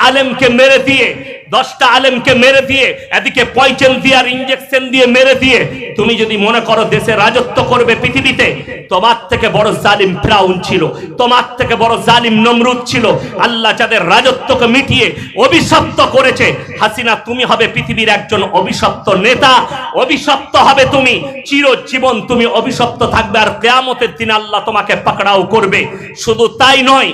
আলেমকে মেরে দিয়ে 10টা আলেমকে মেরে দিয়ে এদিকে পয়জন দিয়ে আর ইনজেকশন দিয়ে মেরে দিয়ে তুমি যদি মনে করো দেশে রাজত্ব করবে পৃথিবীতে, তোমার থেকে বড় জালিম ফিরাউন ছিল, তোমার থেকে বড় জালিম নমরুদ ছিল। আল্লাহ যাদের রাজত্বকে মিটিয়ে অভিশপ্ত করেছে, হাসিনা তুমি হবে পৃথিবীর একজন অভিশপ্ত নেতা, অভিশপ্ত হবে তুমি, চিরজীবন তুমি অভিশপ্ত থাকবে, আর কিয়ামতের দিন আল্লাহ তোমাকে পাকড়াও করবে। শুধু তাই নয়,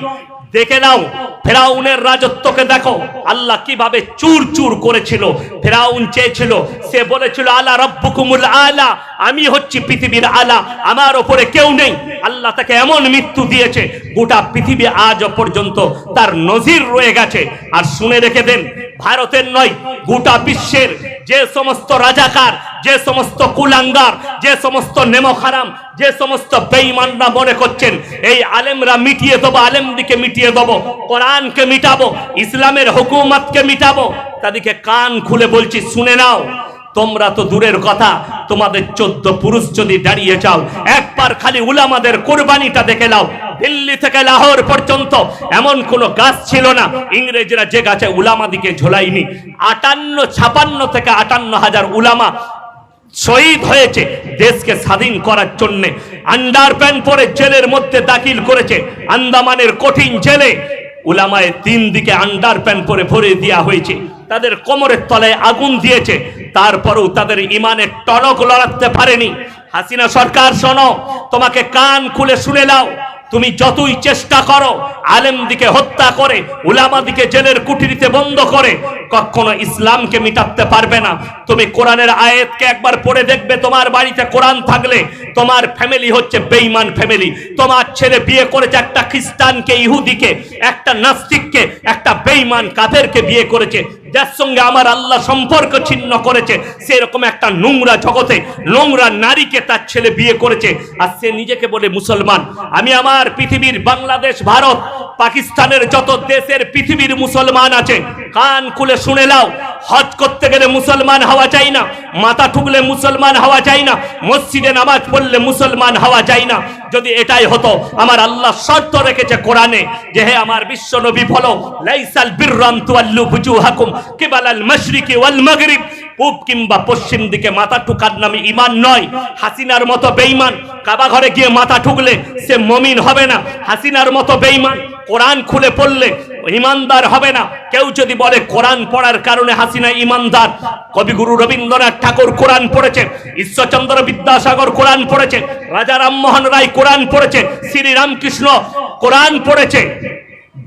দেখে নাও ফেরাউনের রাজত্বকে দেখো, আল্লাহ কিভাবে চুর চুর করেছিল। ফেরাউন চেয়েছিল, সে বলেছিল আলা রাব্বুকুমুল আলা, আমি হচ্ছি পৃথিবীর আলা, আমার ওপরে কেউ নেই। আল্লাহ তাকে এমন মৃত্যু দিয়েছে, গোটা পৃথিবী আজ পর্যন্ত তার নজির রয়ে গেছে। আর শুনে রেখে দেন, ভারতের নয়, গোটা বিশ্বের যে সমস্ত রাজাকার, যে সমস্ত কুলাঙ্গার, যে সমস্ত নেমখারাম, যে সমস্ত বেঈমানরা মনে করছেন এই আলেমরা মিটিয়ে দেবো, আলেমদিকে মিটিয়ে দেবো, কোরআনকে মিটাবো, ইসলামের হুকুমতকে মিটাবো, তাদেরকে কান খুলে বলছি শুনে নাও। তোমরা তো দূরের কথা, তোমাদের 14 পুরুষ যদি দাঁড়িয়ে যাও, একবার খালি উলামাদের কুরবানিটা দেখে নাও। দিল্লি থেকে লাহোর পর্যন্ত এমন কোনো গাছ ছিল না ইংরেজরা যে গাছে উলামাদিকে ঝোলায়নি। 56 থেকে 58,000 উলামা শহীদ হয়েছে দেশকে স্বাধীন করার জন্য। আন্ডারপ্যান্ট পরে জেলের মধ্যে দাখিল করেছে, আন্দামানের কঠিন জেলে উলামায়ে 3 দিকে আন্ডারপ্যান্ট পরে ভরে দেওয়া হয়েছে, তাদের কোমরের তলায় আগুন দিয়েছে, তারপরেও তাদের ইমানের টনক লড়াতে পারেনি। হাসিনা সরকার শোনো, তোমাকে কান খুলে শুনে নাও, তুমি যতই চেষ্টা করো আলেম দিকে হত্যা করে, উলামা দিকে জেলের কুঠরিতে বন্ধ করে, কখনো ইসলামকে মিটাতে পারবে না। তুমি কোরআনের আয়াতকে একবার পড়ে দেখবে, তোমার বাড়িতে কোরআন থাকলে তোমার ফ্যামিলি হচ্ছে বেঈমান ফ্যামিলি। তোমার ছেলে বিয়ে করেছে একটা খ্রিস্টানকে, ইহুদিকে, একটা নাস্তিককে, একটা বেঈমান কাফেরকে বিয়ে করেছে, যার সঙ্গে আমার আল্লাহ সম্পর্ক ছিন্ন করেছে। সেরকম একটা নোংরা জগতে নোংরা নারীকে তার ছেলে বিয়ে করেছে, আর সে নিজেকে বলে মুসলমান। আমি আমার পৃথিবীর বাংলাদেশ, ভারত, পাকিস্তানের যত দেশের পৃথিবীর মুসলমান আছে, কান খুলে শুনে নাও, হজ করতে গেলে মুসলমান হওয়া যায় না, মাথা ঠুকলে মুসলমান হওয়া যায় না, মসজিদে নামাজ পড়লে মুসলমান হওয়া যায় না। যদি এটাই হতো, আমার আল্লাহ শর্ত রেখেছে কোরআনে যে হে আমার বিশ্ব নবী বলো, লাইসাল বিররান তুআল্লু বুজুহাকুম কিবালাল মাশরিকি ওয়াল মাগরিব, পূব কিংবা পশ্চিম দিকে মাথা ঠুকার নামে ঈমান নয়। হাসিনার মতো বেঈমান কাবা ঘরে গিয়ে মাথা ঠুকলে সে মুমিন হবে না। হাসিনার মতো বেঈমান কোরআন খুলে পড়লে ইমানদার হবে না। কেউ যদি বলে কোরআন পড়ার কারণে হাসিনা ইমানদার, কবিগুরু রবীন্দ্রনাথ ঠাকুর কোরআন পড়েছে, ঈশ্বরচন্দ্র বিদ্যাসাগর কোরআন পড়েছে, রাজা রামমোহন রায় কোরআন পড়েছে, শ্রী রামকৃষ্ণ কোরআন পড়েছে,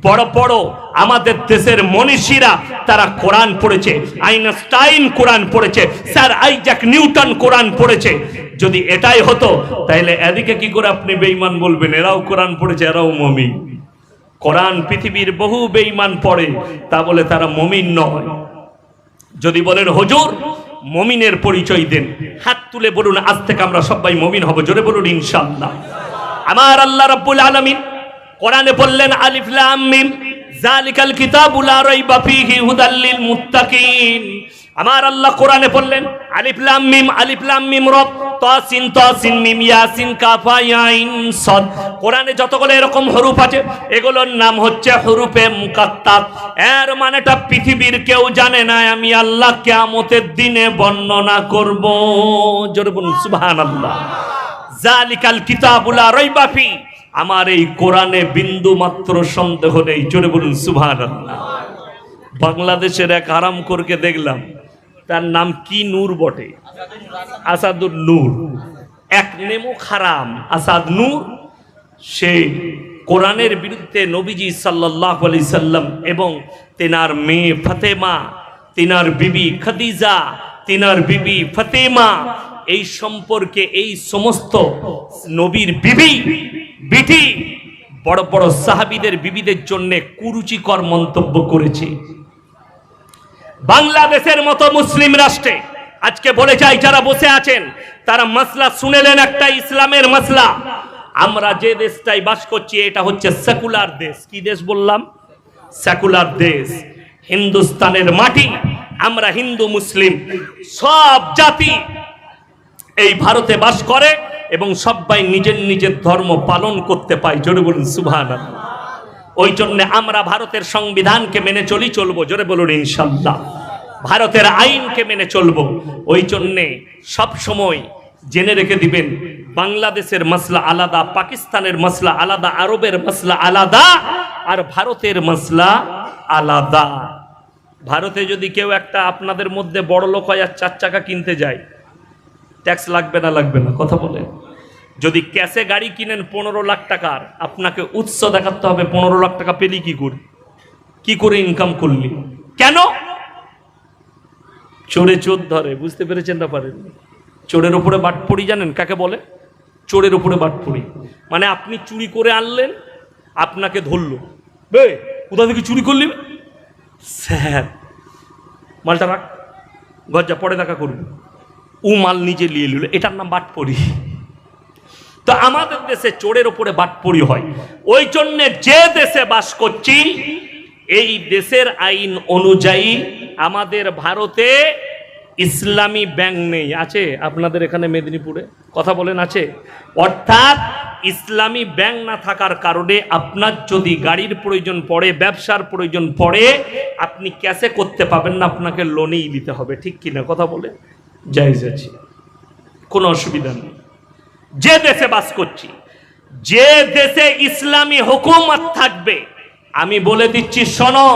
বড় বড় আমাদের দেশের মনীষীরা তারা কোরআন পড়েছে, আইনস্টাইন কোরআন পড়েছে, স্যার আইজাক নিউটন কোরআন পড়েছে। যদি এটাই হতো তাহলে এদিকে কি করে আপনি বেঈমান বলবেন? এরাও কোরআন পড়েছে, এরাও মুমিন। কোরআন পৃথিবীর বহু বেঈমান পড়ে, তা বলে তারা মুমিন নয়। যদি বলেন হুজুর মুমিনের পরিচয় দেন, হাত তুলে বলুন আজ থেকে আমরা সবাই মুমিন হব, জোরে বলুন ইনশাআল্লাহ। আমার আল্লাহ রাব্বুল আলামিন কোরআনে বললেন আলিফ লাম মিম যালিকাল কিতাবু লা রাইবা ফীহি হুদাল লিল মুত্তাকিন। আমার আল্লাহ কোরআনে বললেন আলিফ লাম মিম রব তাসিন মিম ইয়াসিন কাফ ইয়া আইন সাদ। কোরআনে যতগুলো এরকম হরফ আছে এগুলোর নাম হচ্ছে হরফে মুকাত্তাব। এর মানেটা পৃথিবীর কেউ জানে না, আমি আল্লাহ কিয়ামতের দিনে বর্ণনা করব। জোরে বলুন সুবহানাল্লাহ। যালিকাল কিতাবু লা রাইবা ফী, আমার এই কোরআনে বিন্দু মাত্র সন্দেহ নেই, জোরে বলুন সুবহানাল্লাহ। বাংলাদেশের এক হারামখোরকে দেখলাম, তার নাম কি নূর বটে, আসাদুর নূর, এক নেমুখ হারাম আসাদ নূর। সে কোরআনের বিরুদ্ধে নবীজি সাল্লাল্লাহু আলাইহি সাল্লাম এবং তেনার মেয়ে ফাতেমা, তেনার বিবি খাদিজা, তেনার বিবি ফাতেমা, এই সম্পর্কে এই সমস্ত নবীর বিবি বিটি বড় বড় সাহাবীদের বিবিদের জন্য কুরুচিকর মন্তব্য করেছে। বাংলাদেশের মতো মুসলিম রাষ্ট্রে আজকে বলে যাই, যারা বসে আছেন তারা মাসলা শুনেলেন, একটা ইসলামের মাসলা। আমরা যে দেশটাই বাস করছি এটা হচ্ছে সেকুলার দেশ। কি দেশ বললাম? সেকুলার দেশ। হিন্দুস্তানের মাটি, আমরা হিন্দু মুসলিম সব জাতি এই ভারতে বাস করে এবং সবাই নিজের নিজের ধর্ম পালন করতে পায়। জোরে বলুন সুবহানাল্লাহ। ওই জন্য আমরা ভারতের সংবিধানকে মেনে চলবো, জোরে বলুন ইনশাআল্লাহ। ভারতের আইনকে মেনে চলবো। ওই জন্যে সব সময় জেনে রেখে দিবেন, বাংলাদেশের মাসলা আলাদা, পাকিস্তানের মাসলা আলাদা, আরবের মাসলা আলাদা, আর ভারতের মাসলা আলাদা। ভারতে যদি কেউ একটা আপনাদের মধ্যে বড় লোক হয় আর 4 চাকা কিনতে যায়, ট্যাক্স লাগবে না? লাগবে না? কথা বলে। যদি ক্যাশে গাড়ি কিনেন 15 লাখ টাকার, আপনাকে উৎস দেখাতে হবে 15 লাখ টাকা পেলি কি করে ইনকাম করলি। কেন? চোরে চোর ধরে। বুঝতে পেরেছেন না? পারেন? চোরের উপরে বাটপড়ি জানেন কাকে বলে? চোরের উপরে বাটপড়ি মানে আপনি চুরি করে আনলেন, আপনাকে ধরলো, বে কোথা থেকে চুরি করলি? স্যার মালটা রাখ, ঘর যা, পরে দেখা করবি। ও মাল নিজে নিয়ে নিল, এটার নাম বাটপড়ি। তো আমাদের দেশে চোরের উপরে বাটপড়ি হয়। ওই জন্য যে দেশে বাস করছি, এই দেশের আইন অনুযায়ী আমাদের ভারতে ইসলামী ব্যাংক নেই। আছে আপনাদের এখানে মেদিনীপুরে? কথা বলেন, আছে? অর্থাৎ ইসলামী ব্যাংক না থাকার কারণে আপনার যদি গাড়ির প্রয়োজন পড়ে, ব্যবসার প্রয়োজন পড়ে, আপনি ক্যাশে করতে পাবেন না, আপনাকে লোনেই নিতে হবে। ঠিক কিনা? কথা বলে জায়েজ আছে, কোনো অসুবিধা নেই। যে দেশে বাস করছি, যে দেশে ইসলামী হুকুমত থাকবে, আমি বলে দিচ্ছি শোনো,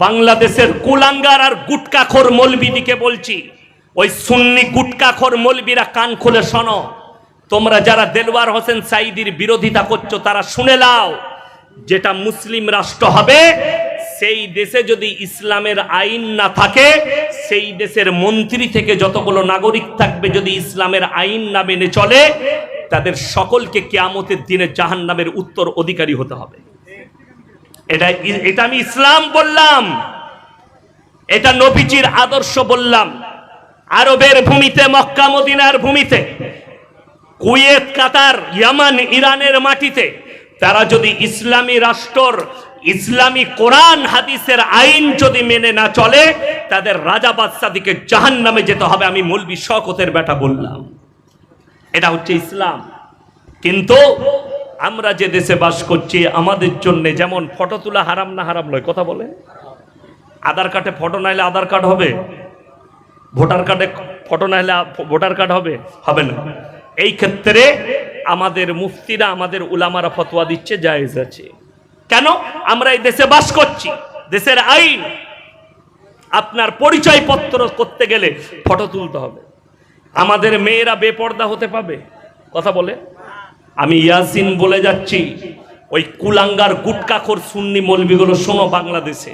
বাংলাদেশের কুলাঙ্গার আর গুটকাখোর মৌলবীদিকে বলছি, ওই সুন্নি গুটকাখোর মৌলবীরা কান খুলে শোনো। তোমরা যারা দেলওয়ার হোসেন সাঈদীর বিরোধিতা করছো, তারা শুনে নাও, যেটা মুসলিম রাষ্ট্র হবে, সেই দেশে যদি ইসলামের আইন না থাকে, সেই দেশের মন্ত্রী থেকে যতগুলো নাগরিক থাকবে, যদি ইসলামের আইন না মেনে চলে, তাদের সকলকে কিয়ামতের দিনে জাহান্নামের উত্তর অধিকারী হতে হবে। এটা আমি ইসলাম বললাম, এটা নবীজির আদর্শ বললাম। আরবের ভূমিতে, মক্কা মদিনার ভূমিতে, কুয়েত, কাতার, ইয়ামান, ইরানের মাটিতে তারা যদি ইসলামী রাষ্ট্র, ইসলামী কোরআন হাদিসের আইন যদি মেনে না চলে, তাদের রাজা বাদশাদিকে জাহান্নামে যেতে হবে। আমি মৌলভী শওকতের বেটা বললাম, এটা হচ্ছে ইসলাম। কিন্তু আমরা যে দেশে বাস করছি, আমাদের জন্য যেমন ফটো তোলা হারাম না হারাম নয়? কথা বলে। আধার কার্ডে ফটো নাইলে আধার কার্ড হবে? ভোটার কার্ডে ফটো নাইলে ভোটার কার্ড হবে? হবে না। এই ক্ষেত্রে আমাদের মুফতিরা, আমাদের উলামারা ফতোয়া দিচ্ছে জায়েজ আছে। কেন? আমরা এই দেশে বাস করছি, দেশের আইন। আপনার পরিচয়পত্র করতে গেলে ফটো তুলতে হবে। আমাদের মেয়েরা বেপর্দা হতে পাবে? কথা বলে। আমি ইয়াসিন বলে যাচ্ছি, ওই কুলাঙ্গার গুটকাখোর সুন্নি মৌলবীগুলো শোনো, বাংলাদেশে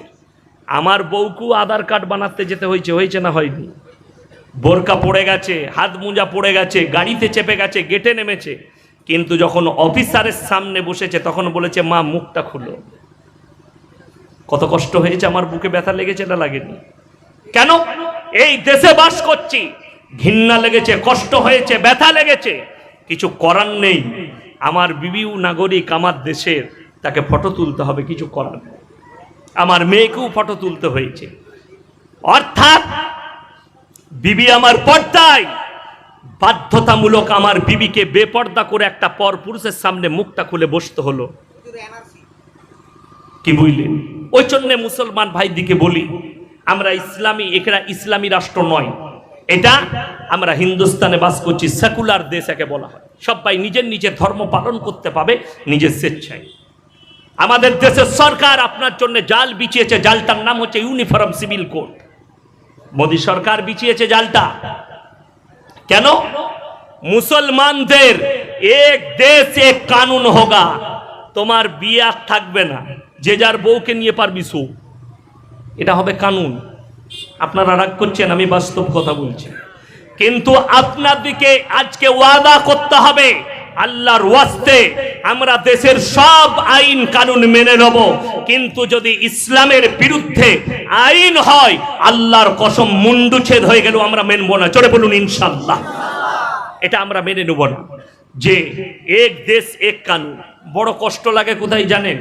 আমার বউকেও আধার কার্ড বানাতে যেতে হয়েছে না হয়নি? বোরকা পড়ে গেছে, হাত মোজা পড়ে গেছে, গাড়িতে চেপে গেছে, গেটে নেমেছে, কিন্তু যখন অফিসারের সামনে বসেছে তখন বলেছে, মা মুখটা খুলো। কত কষ্ট হয়েছে, আমার বুকে ব্যথা লেগেছে না লাগেনি? কেন? এই দেশে বাস করছি, ঘৃণা লেগেছে, কষ্ট হয়েছে, ব্যথা লেগেছে, কিছু করার নেই। আমার বিবিও নাগরিক আমার দেশের, তাকে ফটো তুলতে হবে, কিছু করার নেই। আমার মেয়েকেও ফটো তুলতে হয়েছে। অর্থাৎ বিবি আমার পর্দায়, বাধ্যতামূলক আমার বিবিকে বেপর্দা করে একটা পর পুরুষের সামনে মুখটা খুলে বসতে হলো। কি বুঝলেন? ওই জন্য মুসলমান ভাইদিকে বলি, আমরা ইসলামী, এখানে ইসলামী রাষ্ট্র নয়, এটা আমরা হিন্দুস্তানে বাস করছি, সেকুলার দেশ একে বলা হয়। সবাই নিজের নিজের ধর্ম পালন করতে পাবে নিজের স্বেচ্ছায়। আমাদের দেশের সরকার আপনার জন্য জাল বিছিয়েছে, জালটার নাম হচ্ছে ইউনিফর্ম সিভিল কোড। মোদী সরকার বিছিয়েছে জালটা। কেন? মুসলমানদের এক দেশ এক কানুন হোগা। তোমার বিয়ে আর থাকবে না, যে যার বউকে নিয়ে পারবি সু, এটা হবে কানুন। আপনারা রাগ করছেন, আমি বাস্তব কথা বলছি। কিন্তু আপনাদেরকে আজকে ওয়াদা করতে হবে, আল্লাহর ওয়াস্তে আমরা দেশের সব আইন কানুন মেনে নেব, কিন্তু যদি ইসলামের বিরুদ্ধে আইন হয়, আল্লাহর কসম মুন্ডুচ্ছেদ হয়ে গেল আমরা মেনব না। জোরে বলুন ইনশাআল্লাহ। এটা আমরা মেনে নেব না, যে এক দেশ এক কানুন। বড় কষ্ট লাগে কোথায় জানেন?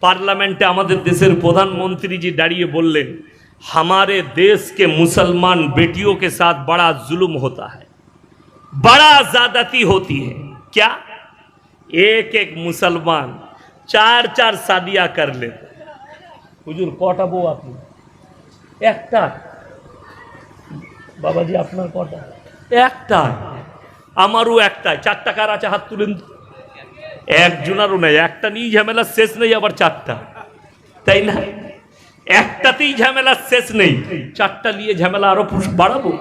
পার্লামেন্টে আমাদের দেশের প্রধানমন্ত্রী জি দাঁড়িয়ে বললেন, हमारे देश के मुसलमान बेटियों के साथ बड़ा जुल्म होता है, बड़ा ज्यादती होती है। क्या? एक एक मुसलमान चार चार शादियां कर लेते। হুজুর কটা বউ আপনি? একটা। বাবাজি আপনার কটা? একটা। আমারও একটাই। চারটা কার আছে হাত তুলেন? একজনারও নাই। একটা নিয়ে ঝামেলা শেষ নেই, আবার চারটা, তাই না? একটাতেই ঝামেলা শেষ নেই, চারটা নিয়ে ঝামেলা আরো বাড়াবো,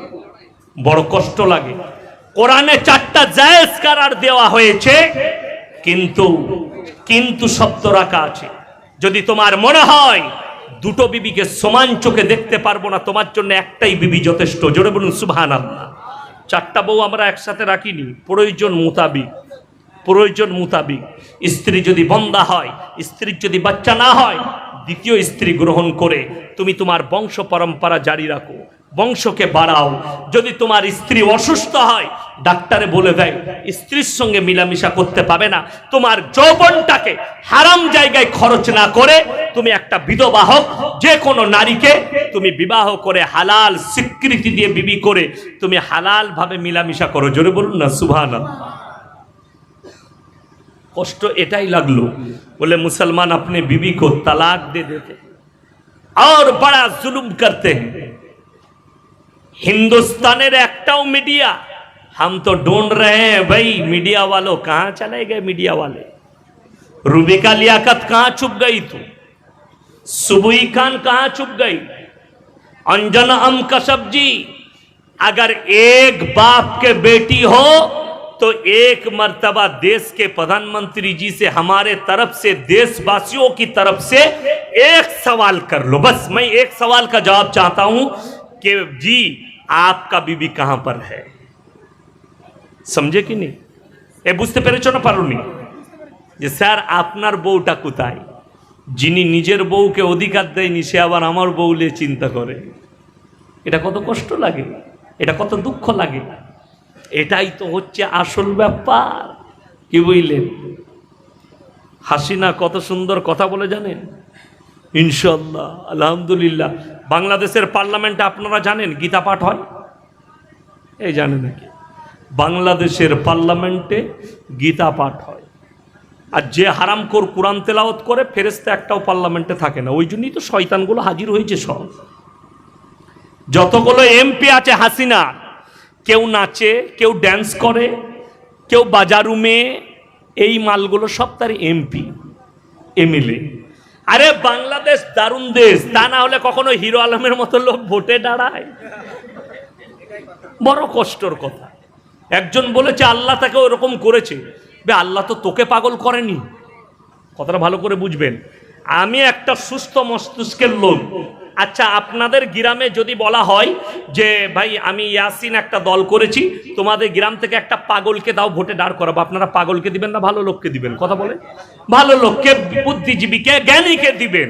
বড় কষ্ট লাগে। কোরআনে চারটা জায়েজ করার দেওয়া হয়েছে, কিন্তু কিন্তু শব্দ রাখা আছে। যদি তোমার মনে হয় দুটো বিবিকে সমান চোখে দেখতে পারবো না, তোমার জন্য একটাই বিবি যথেষ্ট। জোরে বলুন সুবহানাল্লাহ। চারটা বউ আমরা একসাথে রাখিনি, প্রয়োজন মোতাবিক। প্রয়োজন মোতাবিক। স্ত্রী যদি বন্দা হয়, স্ত্রীর যদি বাচ্চা না হয়, দ্বিতীয় স্ত্রী গ্রহণ করে তুমি তোমার বংশ পরম্পরা জারি রাখো, বংশকে বাড়াও। যদি তোমার স্ত্রী অসুস্থ হয়, ডাক্তারে বলে দেয় স্ত্রীর সঙ্গে মিলামিশা করতে পাবে না, তোমার যৌবনটাকে হারাম জায়গায় খরচ না করে তুমি একটা বিধবা হোক, যে কোনো নারীকে তুমি বিবাহ করে হালাল স্বীকৃতি দিয়ে বিবি করে তুমি হালাল ভাবে মিলামিশা করো। জোরে বলুন না সুবহানাল্লাহ। কষ্ট এটাই লাগলো, बोले मुसलमान अपने बीवी को तलाक दे देते और बड़ा जुल्म करते हैं। हिंदुस्तानेर एकटाओ मीडिया, हम तो ढूंढ रहे हैं भाई मीडिया वालों कहां चले गए? मीडिया वाले रूबिका लियाकत कहां छुप गई? तू सुबुई खान कहां छुप गई? अंजना अम कसब जी, अगर एक बाप के बेटी हो तो एक मर्तबा देश के प्रधानमंत्री जी से, हमारे तरफ से, देशवासियों की तरफ से एक सवाल कर लो। बस मैं एक सवाल का जवाब चाहता हूं कि जी आपका बीबी कहां पर है? समझे कि नहीं? ए बुझते पेरेছো না পারোনি? যে স্যার আপনার বউটা কোথায়? যিনি নিজের বউকে অধিকার দেয়নি সে আবার আমার বউ নিয়ে চিন্তা করে। এটা কত কষ্ট লাগে, এটা কত দুঃখ লাগে। এটাই তো হচ্ছে আসল ব্যাপার। কি বুঝলেন? হাসিনা কত সুন্দর কথা বলে জানেন? ইনশাআল্লাহ, আলহামদুলিল্লাহ। বাংলাদেশের পার্লামেন্টে আপনারা জানেন গীতা পাঠ হয়? এই জানেন নাকি? বাংলাদেশের পার্লামেন্টে গীতা পাঠ হয়। আর যে হারামখোর কোরআন তেলাওয়াত করে, ফেরেশতা একটাও পার্লামেন্টে থাকে না। ওই জন্যই তো শয়তানগুলো হাজির হয়েছে সব। যতগুলো এমপি আছে হাসিনা, কেউ নাচে, কেউ ড্যান্স করে, কেউ বাজারুমে, এই মালগুলো সব তার এমপি এমএলএ। আরে বাংলাদেশ দারুণ দেশ, তা না হলে কখনো হিরো আলমের মতো লোক ভোটে দাঁড়ায়? বড় কষ্টর কথা। একজন বলেছে আল্লাহ তাকে ওরকম করেছে। বে আল্লাহ তো তোকে পাগল করেনি। কথাটা ভালো করে বুঝবেন। আমি একটা সুস্থ মস্তিষ্কের লোক। আচ্ছা, আপনাদের গ্রামে যদি বলা হয় যে ভাই আমি ইয়াসিন একটা দল করেছি, তোমাদের গ্রাম থেকে একটা পাগলকে দাও ভোটে দাঁড় করাবো, আপনারা পাগলকে দিবেন না ভালো লোককে দিবেন? কথা বলে। ভালো লোককে, বুদ্ধিজীবীকে, জ্ঞানীকে দিবেন।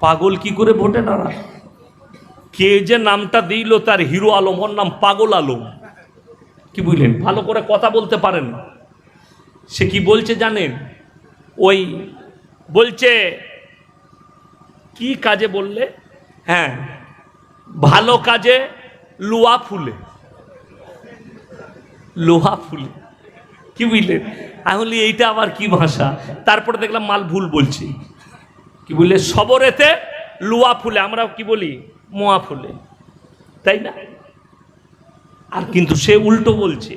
পাগল কি করে ভোটে দাঁড়ায়? কে যে নামটা দিল তার, হিরো আলম, ওর নাম পাগল আলম। কি বুঝলেন? ভালো করে কথা বলতে পারেন না। সে কি বলছে জানেন? ওই বলছে কি কাজে বললে? হ্যাঁ, ভালো কাজে লোহা ফুলে। লোহা ফুলে, কি বুঝলেন? তাহলে এইটা আবার কি ভাষা? তারপরে দেখলাম মাল ভুল বলছি। কি বললে? সবরেতে লোহা ফুলে, আমরা কি বলি? মোয়া ফুলে, তাই না? আর কিন্তু সে উল্টো বলছে।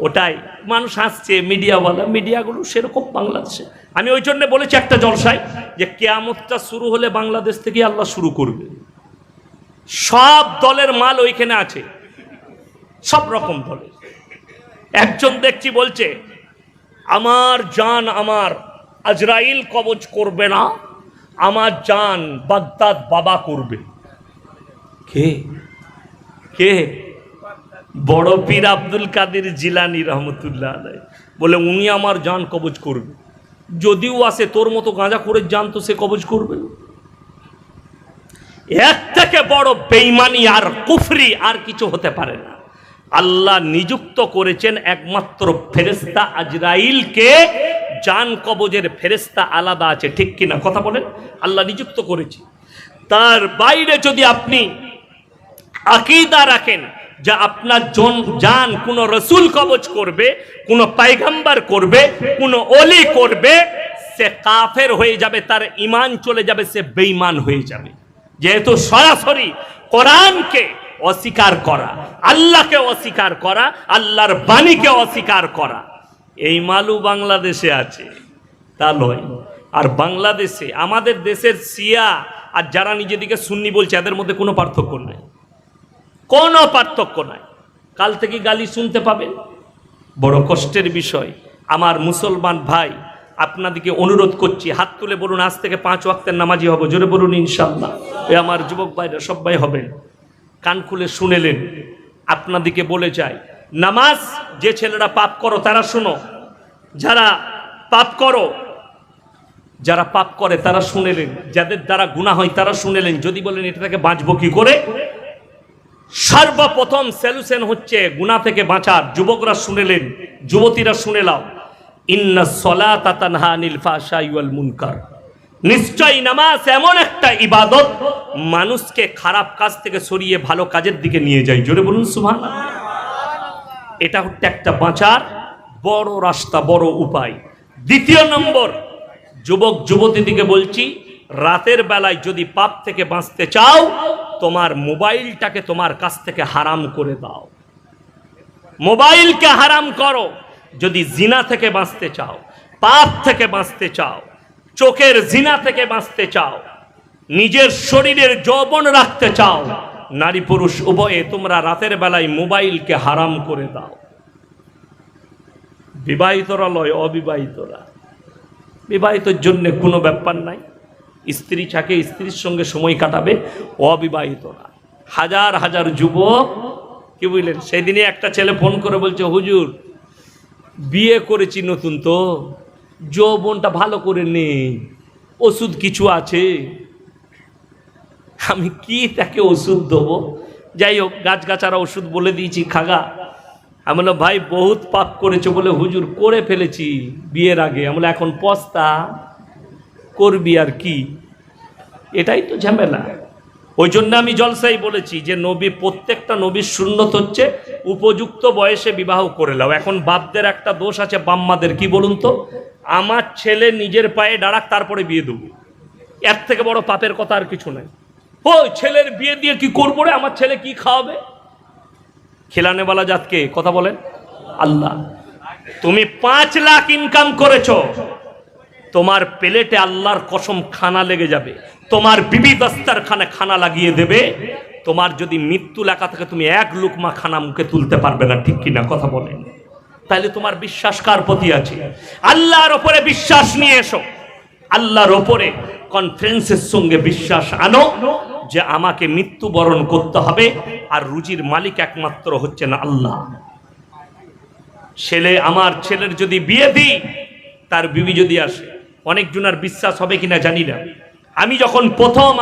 ওটাই মানুষ হাসছে, মিডিয়াওয়ালা, মিডিয়াগুলো সেরকম বাংলাদেশে। আমি ওই জন্য বলেছি একটা জলসায় যে কিয়ামতটা শুরু হলে বাংলাদেশ থেকে আল্লাহ শুরু করবে। সব দলের মাল ওইখানে আছে, সব রকম দলের। একজন দেখছি বলছে আমার জান আমার আজরাইল কবজ করবে না, আমার জান বাগদাদ বাবা করবে। কে কে? বড় পীর আব্দুল কাদের জিলানী রহমতুল্লাহ আলাইহি বলে উনি আমার জান কবজ করবে। যদিও আসে তোর মতো গাঁজা করে জান তো সে কবজ করবে। এর থেকে বড় বেঈমানি আর কুফরি আর কিছু হতে পারে না। আল্লাহ নিযুক্ত করেছেন একমাত্র ফেরেশতা আজরাইলকে, জান কবজের ফেরেশতা আলাদা আছে, ঠিক কিনা কথা বলেন? আল্লাহ নিযুক্ত করেছে। তার বাইরে যদি আপনি আকীদা রাখেন যে আপনার জান কোন রসুল কবজ করবে, কোন পয়গম্বর করবে, কোন ওলি করবে, সে কাফের হয়ে যাবে, তার ঈমান চলে যাবে, সে বেঈমান হয়ে যাবে। যেহেতু সরাসরি কোরআনকে অস্বীকার করা, আল্লাহকে অস্বীকার করা, আল্লাহর বাণীকে অস্বীকার করা, এই মালু বাংলাদেশে আছে, তা নয়। আর বাংলাদেশে আমাদের দেশের শিয়া আর যারা নিজেদিকে সুন্নি বলছে, এদের মধ্যে কোনো পার্থক্য নাই, কোনো পার্থক্য নাই। কাল থেকে গালি শুনতে পাবেন। বড় কষ্টের বিষয়। আমার মুসলমান ভাই, আপনাদেরকে অনুরোধ করছি, হাত তুলে বলুন আজ থেকে 5 ওয়াক্তের নামাজি হব। জোরে বলুন ইনশাআল্লাহ। এই আমার যুবক ভাইরা সবাই হবেন। কান খুলে শুনেলেন। আপনাদেরকে বলে যাই, নামাজ যে ছেলেরা পাপ করো তারা শুনো, যারা পাপ করো, যারা পাপ করে তারা শুনেলেন, যাদের দ্বারা গুনাহ হয় তারা শুনেলেন। যদি বলেন এটা থেকে বাঁচবো কি করে, সর্বপ্রথম সলিউশন হচ্ছে গুনাহ থেকে বাঁচার। যুবকরা শুনেলেন, যুবতীরা শুনে নাও, ইন্নাস সালাতা তানহা আনিল ফাহশাই ওয়াল মুনকার। নিশ্চয়ই নামাজ এমন একটা ইবাদত, মানুষকে খারাপ কাজ থেকে সরিয়ে ভালো কাজের দিকে নিয়ে যায়। জোরে বলুন সুবহানাল্লাহ। এটা হচ্ছে একটা বাঁচার বড় রাস্তা, বড় উপায়। দ্বিতীয় নম্বর, যুবক যুবতীদিকে বলছি, রাতের বেলায় যদি পাপ থেকে বাঁচতে চাও, তোমার মোবাইলটাকে তোমার কাছ থেকে হারাম করে দাও। মোবাইলকে হারাম করো। যদি জিনা থেকে বাঁচতে চাও, পাপ থেকে বাঁচতে চাও, চোখের জিনা থেকে বাঁচতে চাও, নিজের শরীরের যৌবন রাখতে চাও, নারী পুরুষ উভয়ে তোমরা রাতের বেলায় মোবাইলকে হারাম করে দাও। বিবাহিতরা লয়, অবিবাহিতরা। বিবাহিতর জন্য কোনো ব্যাপার নাই, স্ত্রী থাকে, স্ত্রীর সঙ্গে সময় কাটাবে। অবিবাহিতরা হাজার হাজার যুবক, কি বুঝলেন, সেদিনে একটা ছেলে ফোন করে বলছে, হুজুর বিয়ে করেছি নতুন, তো যৌবনটা ভালো করে নেই, ওষুধ কিছু আছে? আমি কি তাকে ওষুধ দেবো? যাই হোক, গাছগাছারা ওষুধ বলে দিয়েছি, খাগা। আমি বললাম, ভাই বহুত পাপ করেছো? বলে, হুজুর করে ফেলেছি বিয়ের আগে। আমি বললাম, এখন পস্তা করবি আর কি? এটাই তো ঝামেলা। ওই জন্য আমি জলসাই বলেছি যে নবী, প্রত্যেকটা নবীর সুন্নত হচ্ছে উপযুক্ত বয়সে বিবাহ করে নাও। এখন বাপদের একটা দোষ আছে, বাম্মাদের, কি বলুন তো, আমার ছেলে নিজের পায়ে দাঁড়াক তারপরে বিয়ে দেবো। এর থেকে বড় পাপের কথা আর কিছু নাই। ওই ছেলের বিয়ে দিয়ে কি করবো রে, আমার ছেলে কি খাওয়াবে? খিলানেওয়ালা জাতকে কথা বলেন আল্লাহ। তুমি 5 লাখ ইনকাম করেছো, তোমার প্লেটে আল্লাহর কসম খানা লেগে যাবে। তোমার বিবি দস্তারখানে খানা লাগিয়ে দেবে। তোমার যদি মৃত্যু লেখা থাকে, তুমি 1 লুকমা খানা মুখে তুলতে পারবে না, ঠিক কিনা কথা বলেন? তাহলে তোমার বিশ্বাস কার প্রতি আছে? আল্লাহর ওপরে বিশ্বাস নিয়ে এসো। আল্লাহর ওপরে কনফিডেন্সের সঙ্গে বিশ্বাস আনো যে আমাকে মৃত্যুবরণ করতে হবে, আর রুজির মালিক একমাত্র হচ্ছেন আল্লাহ। ছেলে, আমার ছেলের যদি বিয়ে দিই, তার বিবি যদি আসে, অনেক জনের বিশ্বাস হবে কিনা জানি না। আমি যখন প্রথম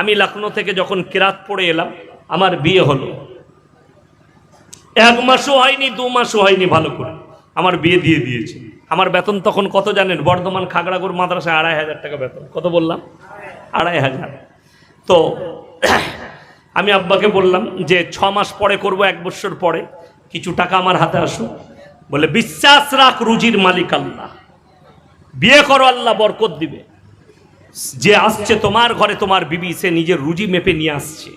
আমি লখনৌ থেকে যখন কিরাত পড়ে এলাম, আমার বিয়ে হলো, 1 মাসও হয়নি, 2 মাসও হয়নি, ভালো করে আমার বিয়ে দিয়ে দিয়েছে। আমার বেতন তখন কত জানেন? বর্ধমান খাগড়াগড় মাদ্রাসায় 2,500 টাকা বেতন। কত বললাম? 2,500। তো আমি আব্বাকে বললাম যে 6 মাস পরে করব, 1 বছর পরে কিছু টাকা আমার হাতে আসুক। বলে, বিশ্বাস রাখ, রুজির মালিক আল্লাহ, বিয়ে করো, আল্লাহ বরকত দিবে। যে আসছে তোমার ঘরে, তোমার বিবি, সে নিজের রুজি মেপে নিয়ে আসছে।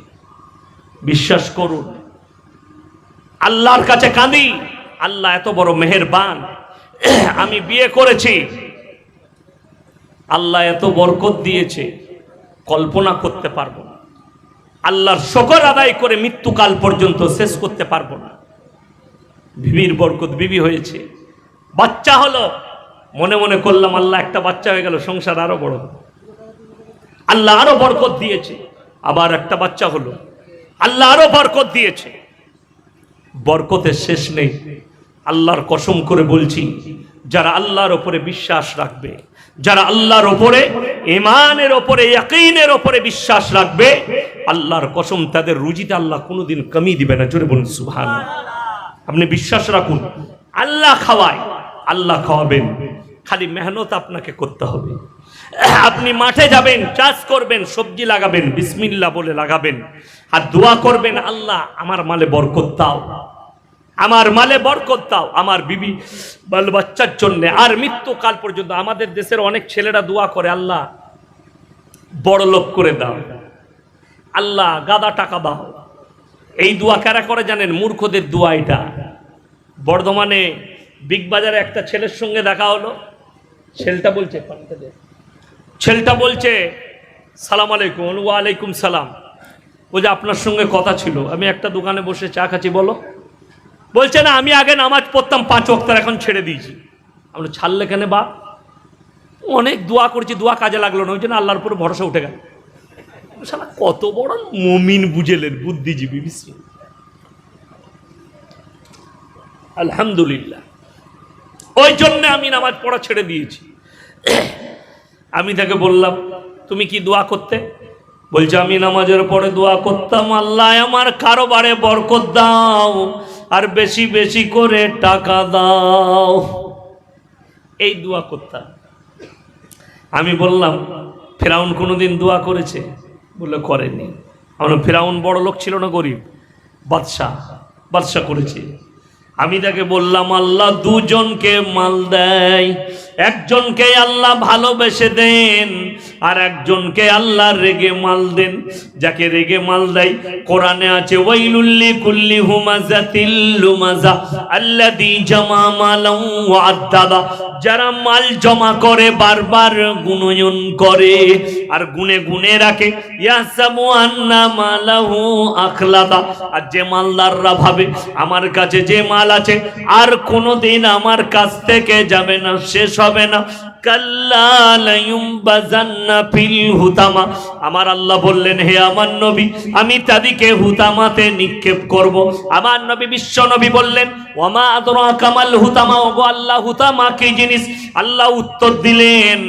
বিশ্বাস করুন, আল্লাহর কাছে কাঁদি, আল্লাহ এত বড় মেহেরবান। আমি বিয়ে করেছি, আল্লাহ এত বরকত দিয়েছে, কল্পনা করতে পারবো না। আল্লাহর শুকর আদায় করে মৃত্যুকাল পর্যন্ত শেষ করতে পারবো না। বিবির বরকত, বিবি হয়েছে, বাচ্চা হলো, মনে মনে করলাম আল্লাহ একটা বাচ্চা হয়ে গেল, সংসার আরো বড়। আল্লাহ আরো বরকত দিয়েছে, আবার একটা বাচ্চা হলো, আল্লাহ আরো বরকত দিয়েছে। বরকতের শেষ নেই। আল্লাহর কসম করে বলছি, যারা আল্লাহর উপরে বিশ্বাস রাখবে, যারা আল্লাহর উপরে, ঈমানের উপরে, ইয়াকিনের উপরে বিশ্বাস রাখবে, আল্লাহর কসম তাদের রুজিতে আল্লাহ কোনোদিন কমি দিবে না। জোরে বলুন সুবহানাল্লাহ। আপনি বিশ্বাস রাখুন, আল্লাহ খাওয়ায়, আল্লাহ খাওয়াবেন, খালি মেহনত আপনাকে করতে হবে। আপনি মাঠে যাবেন, চাষ করবেন, সবজি লাগাবেন, বিসমিল্লাহ বলে লাগাবেন, আর দোয়া করবেন, আল্লাহ আমার মালে বরকত দাও। আমার মালে বরকত দাও, আমার বিবি বাল বাচ্চার জন্য, আর মৃত্যুকাল পর্যন্ত। আমাদের দেশের অনেক ছেলেরা দোয়া করে, আল্লাহ বড় লোক করে দাও, আল্লাহ গাদা টাকা দাও। এই দোয়া কারা করে জানেন? মূর্খদের দোয়া এটা। বর্ধমানে বিগ বাজারে একটা ছেলের সঙ্গে দেখা হলো। ছেলেটা বলছে সালাম আলাইকুম। ওয়ালাইকুম সালাম। বলছে আপনার সঙ্গে কথা ছিল। আমি একটা দোকানে বসে চা খাচ্ছি। বলো। বলছে না, আমি আগে নামাজ পড়তাম 5 ওয়াক্ত, এখন ছেড়ে দিয়েছি। আমরা ছাড়লে কেন বা? অনেক দোয়া করছি, দোয়া কাজে লাগলো না, ওই জন্য আল্লাহর উপরে ভরসা উঠে গেল। শালা কত বড় মুমিন বুঝেলেন, বুদ্ধিজীবী। আলহামদুলিল্লাহ। ওই জন্য আমি নামাজ পড়া ছেড়ে দিয়েছি। আমি তাকে বললাম তুমি কি দোয়া করতে? বলছে আমি নামাজের পরে দোয়া করতাম, আল্লাহ আমার কারোবারে বরকত দাও আর বেশি বেশি করে টাকা দাও। এই দোয়া করতাম। আমি বললাম ফেরাউন কোনোদিন দোয়া করেছে? বলে করেনি। আমরা ফেরাউন বড় লোক ছিল না, গরিব? বাদশা করেছে। আমি তাকে বললাম আল্লাহ দুজনকে মাল দেয়, একজনকে আল্লাহ ভালোবেসে দেন আর একজনকে আল্লাহ রেগে মাল দেন। যাকে রেগে মাল দেয় কোরআনে আছে ওয়াইলুল লিকুল্লি হুমাযাতিল লুমাযা আল্লাযী জামা মালান ওয়া আদ্দাদা। যারা মাল জমা করে বারবার গুণয়ন করে আর গুনে গুনে রাখে, ইয়াসাবু আন্না মালাহু আখলাদা। আর যে মালদাররা ভাবে আমার কাছে যে মাল আছে আর কোনোদিন আমার কাছ থেকে যাবে না, শেষ হবে না, কাল্লা লায়ুমবাযান্না ফিল হুতামা। আমার আল্লাহ বললেন হে আমার নবী আমি তাদেরকে হুতামাতে নিক্ষেপ করব। আমার নবী বিশ্ব নবী বললেন ওয়ামা আদরাকা মাল হুতামা। ওগো আল্লাহ হুতামা কি জিনিস? আল্লাহ উত্তর দিলেন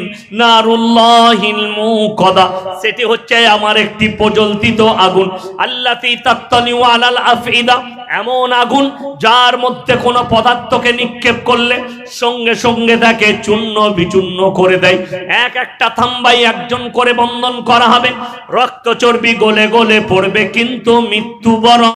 নারুল্লাহিল মুকাদা। সেটি হচ্ছে আমার একটি প্রজ্বলিত আগুন। আল্লাতী তাত্তালিউ আলাল আফইদা। এমন আগুন যার মধ্যে কোনো পদার্থকে নিক্ষেপ করলে সঙ্গে সঙ্গে তাকে চূর্ণ বিচূর্ণ করে দেয়। এক একটা থাম্বাই একজন করে বন্ধন করা হবে, রক্ত চর্বি গলে গলে পড়বে, কিন্তু মৃত্যু বরং